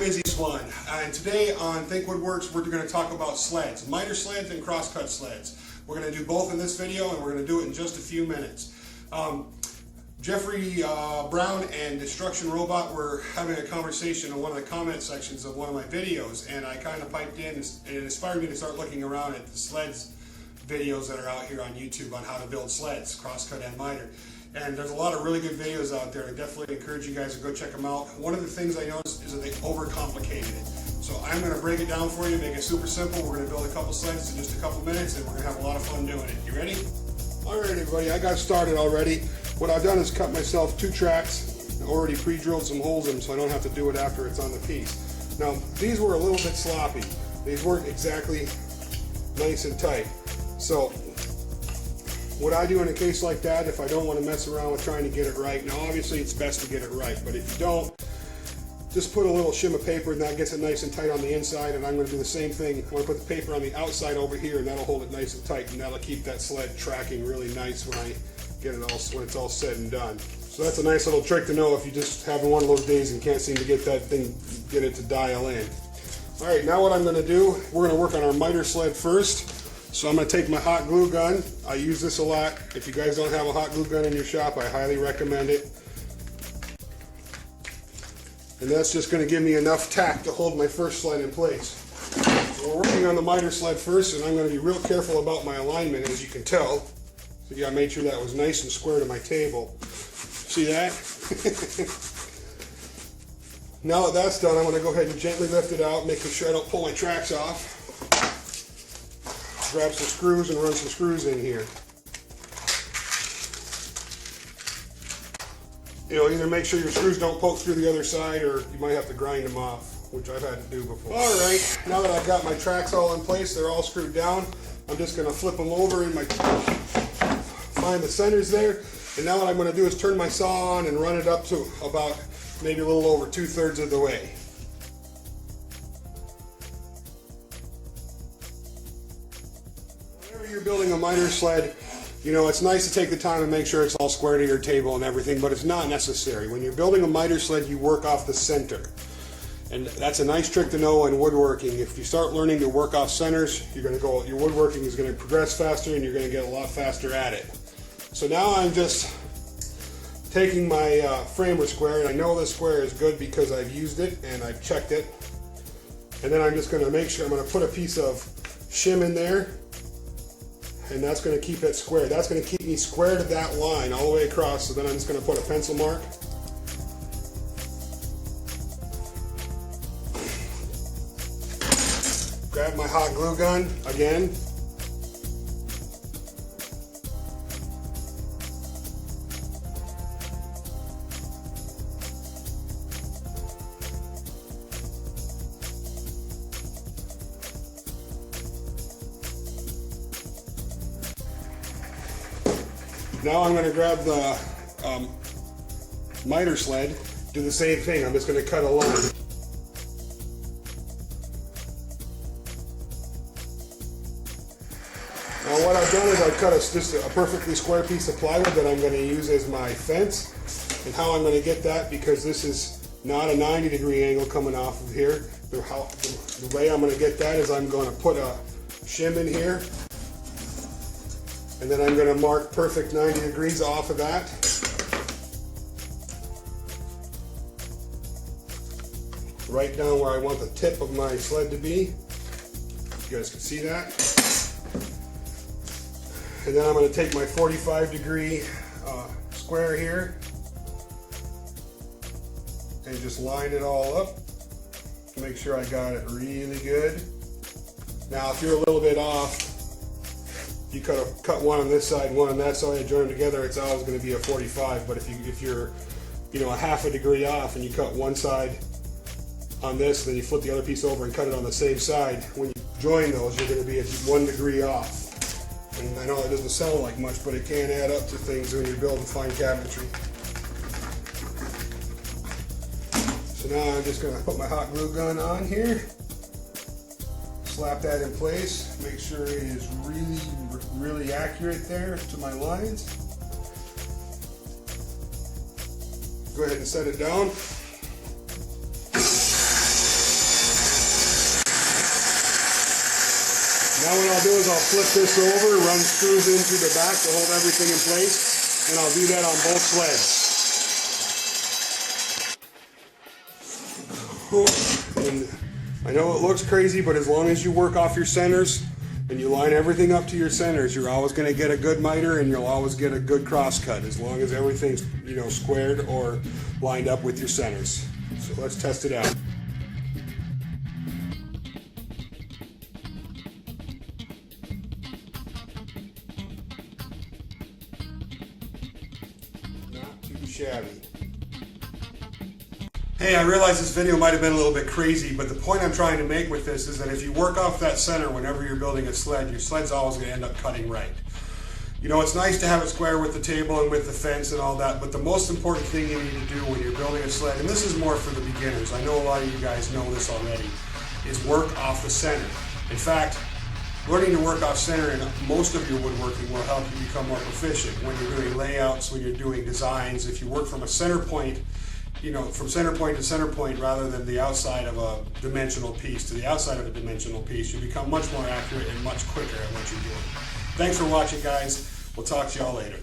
I'm Izzy Swan, and today on Think Woodworks we're going to talk about sleds, miter sleds and crosscut sleds. We're going to do both in this video, and we're going to do it in just a few minutes. Jeffrey Brown and Destruction Robot were having a conversation in one of the comment sections of one of my videos, and I kind of piped in, and it inspired me to start looking around at the sleds videos that are out here on YouTube on how to build sleds, crosscut and miter. And there's a lot of really good videos out there. I definitely encourage you guys to go check them out. One of the things I noticed is that they overcomplicated it. So I'm going to break it down for you, make it super simple. We're going to build a couple sleds in just a couple minutes, and we're going to have a lot of fun doing it. You ready? Alright everybody, I got started already. What I've done is cut myself 2 tracks. I already pre-drilled some holes in them so I don't have to do it after it's on the piece. Now, these were a little bit sloppy. These weren't exactly nice and tight. So what I do in a case like that, if I don't want to mess around with trying to get it right, now obviously it's best to get it right, but if you don't, just put a little shim of paper and that gets it nice and tight on the inside, and I'm going to do the same thing. I'm going to put the paper on the outside over here, and that'll hold it nice and tight, and that'll keep that sled tracking really nice when I get it all, when it's all said and done. So that's a nice little trick to know if you just having one of those days and can't seem to get that thing, get it to dial in. Alright, now what I'm going to do, we're going to work on our miter sled first. So I'm going to take my hot glue gun. I use this a lot. If you guys don't have a hot glue gun in your shop, I highly recommend it. And that's just going to give me enough tack to hold my first sled in place. So we're working on the miter sled first, and I'm going to be real careful about my alignment, as you can tell. So yeah, I made sure that was nice and square to my table. See that? Now that that's done, I'm going to go ahead and gently lift it out, making sure I don't pull my tracks off. Grab some screws and run some screws in here. You know, either make sure your screws don't poke through the other side, or you might have to grind them off, which I've had to do before. Alright, now that I've got my tracks all in place, they're all screwed down, I'm just going to flip them over and find the centers there. And now what I'm going to do is turn my saw on and run it up to about maybe a little over 2/3 of the way. You're building a miter sled, you know, it's nice to take the time and make sure it's all square to your table and everything, but it's not necessary. When you're building a miter sled, you work off the center. And that's a nice trick to know in woodworking. If you start learning to work off centers, you're going to go, your woodworking is going to progress faster, and you're going to get a lot faster at it. So now I'm just taking my framer square, and I know this square is good because I've used it and I've checked it. And then I'm just going to make sure, I'm going to put a piece of shim in there. And that's going to keep it square. That's going to keep me square to that line all the way across. So then I'm just going to put a pencil mark. Grab my hot glue gun again. Now I'm going to grab the miter sled, do the same thing. I'm just going to cut a line. Now what I've done is I've cut just a perfectly square piece of plywood that I'm going to use as my fence. And how I'm going to get that, because this is not a 90-degree angle coming off of here, the way I'm going to get that is I'm going to put a shim in here. And then I'm going to mark perfect 90 degrees off of that. Right down where I want the tip of my sled to be. You guys can see that. And then I'm going to take my 45-degree square here and just line it all up. Make sure I got it really good. Now if you're a little bit off, you cut one on this side and one on that side, join them together, it's always going to be a 45. But if you're, you know, a ½ a degree off and you cut one side on this, then you flip the other piece over and cut it on the same side, when you join those, you're going to be at 1 degree off. And I know that doesn't sound like much, but it can add up to things when you're building fine cabinetry. So now I'm just going to put my hot glue gun on here. Slap that in place, make sure it is really accurate there to my lines. Go ahead and set it down. Now what I'll do is I'll flip this over, run screws into the back to hold everything in place, and I'll do that on both sleds. And I know it looks crazy, but as long as you work off your centers and you line everything up to your centers, you're always going to get a good miter and you'll always get a good cross cut as long as everything's, you know, squared or lined up with your centers. So let's test it out. Not too shabby. Hey, I realize this video might have been a little bit crazy, but the point I'm trying to make with this is that if you work off that center whenever you're building a sled, your sled's always going to end up cutting right. You know, it's nice to have it square with the table and with the fence and all that, but the most important thing you need to do when you're building a sled, and this is more for the beginners, I know a lot of you guys know this already, is work off the center. In fact, learning to work off center in most of your woodworking will help you become more proficient when you're doing layouts, when you're doing designs. If you work from a center point, you know, from center point to center point rather than the outside of a dimensional piece to the outside of a dimensional piece, you become much more accurate and much quicker at what you're doing. Thanks for watching, guys. We'll talk to y'all later.